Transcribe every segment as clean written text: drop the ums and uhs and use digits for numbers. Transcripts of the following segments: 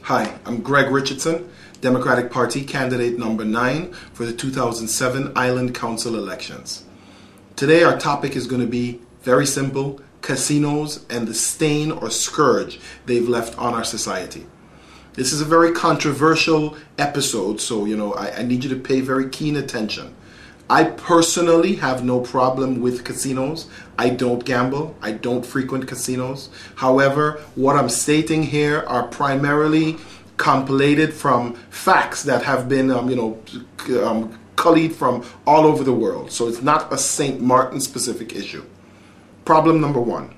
Hi, I'm Greg Richardson, Democratic Party candidate number 9 for the 2007 Island Council elections. Today our topic is going to be very simple: casinos and the stain or scourge they've left on our society. This is a very controversial episode, so I need you to pay very keen attention. I personally have no problem with casinos. I don't gamble. I don't frequent casinos. However, what I'm stating here are primarily compilated from facts that have been, collated from all over the world. So it's not a St. Maarten specific issue. Problem number 1.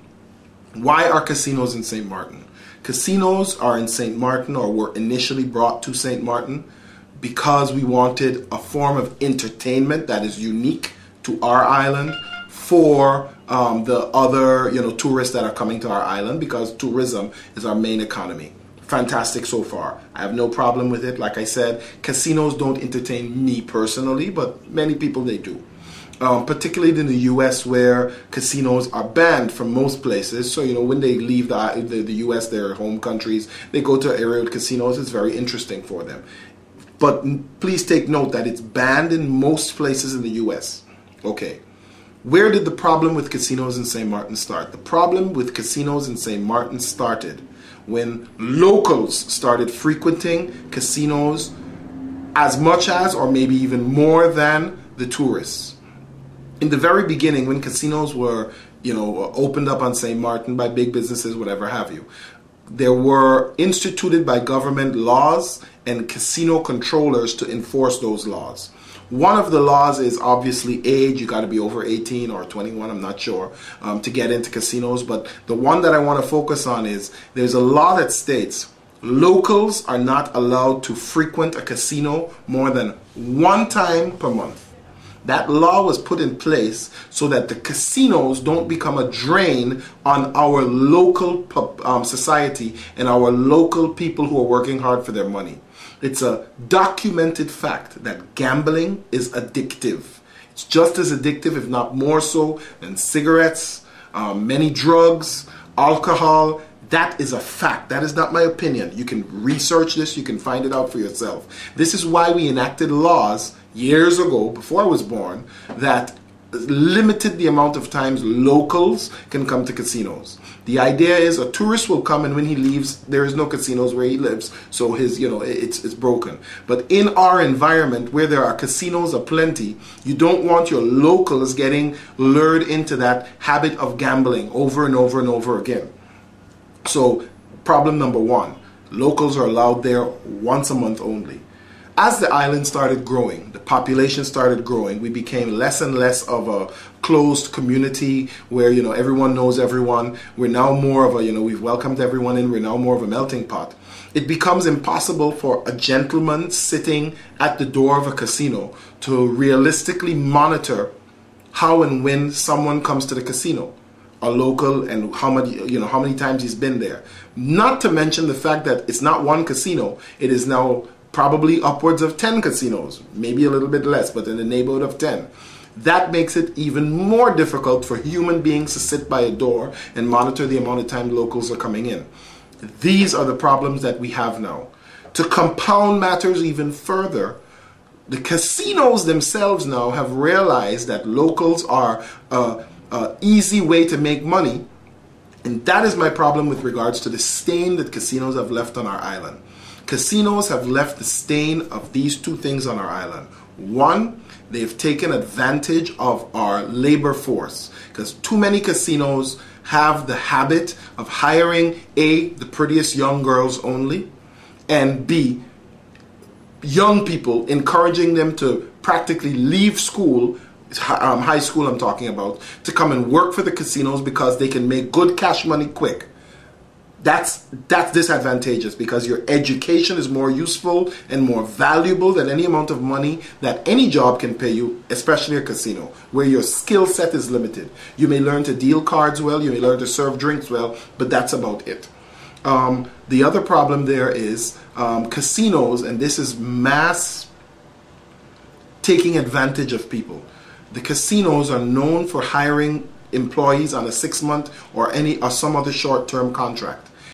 Why are casinos in St. Maarten? Casinos are in St. Maarten, or were initially brought to St. Maarten, because we wanted a form of entertainment that is unique to our island for the other tourists that are coming to our island, because tourism is our main economy. Fantastic so far. I have no problem with it. Like I said, casinos don't entertain me personally, but many people they do. Particularly in the US, where casinos are banned from most places. So when they leave the US, their home countries, they go to area with casinos. It's very interesting for them. But please take note that it's banned in most places in the US. Okay. Where did the problem with casinos in St. Maarten start? The problem with casinos in St. Maarten started when locals started frequenting casinos as much as, or maybe even more than, the tourists. In the very beginning, when casinos were, opened up on St. Maarten by big businesses, whatever have you, there were instituted by government laws and casino controllers to enforce those laws. One of the laws is obviously age. You got to be over 18 or 21, I'm not sure, to get into casinos. But the one that I want to focus on is there's a law that states locals are not allowed to frequent a casino more than one time per month. That law was put in place so that the casinos don't become a drain on our local society and our local people who are working hard for their money. It's a documented fact that gambling is addictive. It's just as addictive, if not more so, than cigarettes, many drugs, alcohol. That is a fact. That is not my opinion. You can research this. You can find it out for yourself. This is why we enacted laws years ago, before I was born, that limited the amount of times locals can come to casinos. The idea is a tourist will come, and when he leaves, there is no casinos where he lives, so his it's broken. But in our environment where there are casinos aplenty, you don't want your locals getting lured into that habit of gambling over and over and over again. So problem number 1, locals are allowed there once a month only. As the island started growing, the population started growing, we became less and less of a closed community where, everyone knows everyone. We're now more of a, we've welcomed everyone in, we're now more of a melting pot. It becomes impossible for a gentleman sitting at the door of a casino to realistically monitor how and when someone comes to the casino, a local, and how many times he's been there. Not to mention the fact that it's not one casino, it is now probably upwards of 10 casinos, maybe a little bit less, but in the neighborhood of 10. That makes it even more difficult for human beings to sit by a door and monitor the amount of time locals are coming in. These are the problems that we have now. To compound matters even further, the casinos themselves now have realized that locals are an easy way to make money, and that is my problem with regards to the stain that casinos have left on our island. Casinos have left the stain of these two things on our island. 1, they've taken advantage of our labor force, because too many casinos have the habit of hiring A, the prettiest young girls only, and B, young people, encouraging them to practically leave school, high school I'm talking about, to come and work for the casinos because they can make good cash money quick. That's disadvantageous, because your education is more useful and more valuable than any amount of money that any job can pay you, especially a casino, where your skill set is limited. You may learn to deal cards well, you may learn to serve drinks well, but that's about it. The other problem there is casinos, and this is mass taking advantage of people. The casinos are known for hiring employees on a 6-month or some other short-term contract.